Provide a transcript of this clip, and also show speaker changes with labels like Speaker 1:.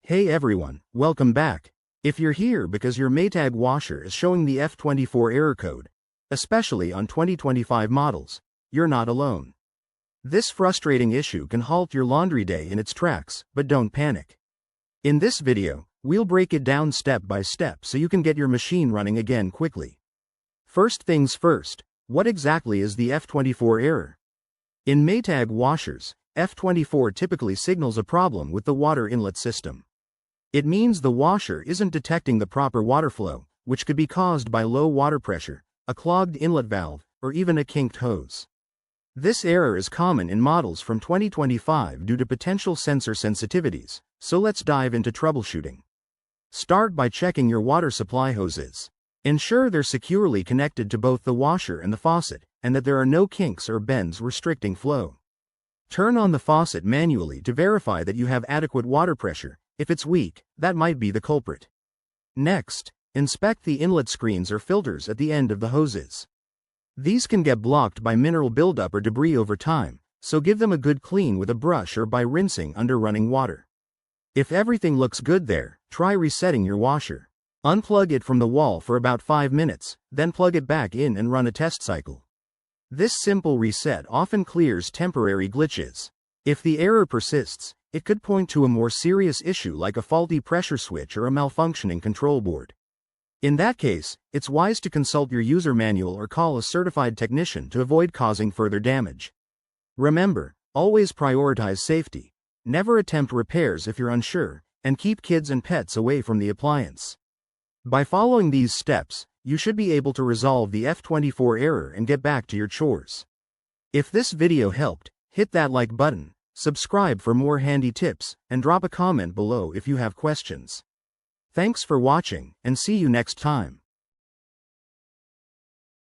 Speaker 1: Hey everyone, welcome back. If you're here because your Maytag washer is showing the F24 error code, especially on 2025 models, you're not alone. This frustrating issue can halt your laundry day in its tracks, but don't panic. In this video, we'll break it down step by step so you can get your machine running again quickly. First things first, what exactly is the F24 error? In Maytag washers, F24 typically signals a problem with the water inlet system. It means the washer isn't detecting the proper water flow, which could be caused by low water pressure, a clogged inlet valve, or even a kinked hose. This error is common in models from 2025 due to potential sensor sensitivities, so let's dive into troubleshooting. Start by checking your water supply hoses. Ensure they're securely connected to both the washer and the faucet, and that there are no kinks or bends restricting flow. Turn on the faucet manually to verify that you have adequate water pressure. If it's weak, that might be the culprit. Next, inspect the inlet screens or filters at the end of the hoses. These can get blocked by mineral buildup or debris over time, so give them a good clean with a brush or by rinsing under running water. If everything looks good there, try resetting your washer. Unplug it from the wall for about 5 minutes, then plug it back in and run a test cycle. This simple reset often clears temporary glitches. If the error persists, it could point to a more serious issue like a faulty pressure switch or a malfunctioning control board. In that case, it's wise to consult your user manual or call a certified technician to avoid causing further damage. Remember, always prioritize safety. Never attempt repairs if you're unsure, and keep kids and pets away from the appliance. By following these steps, you should be able to resolve the F24 error and get back to your chores. If this video helped, hit that like button, subscribe for more handy tips, and drop a comment below if you have questions. Thanks for watching, and see you next time.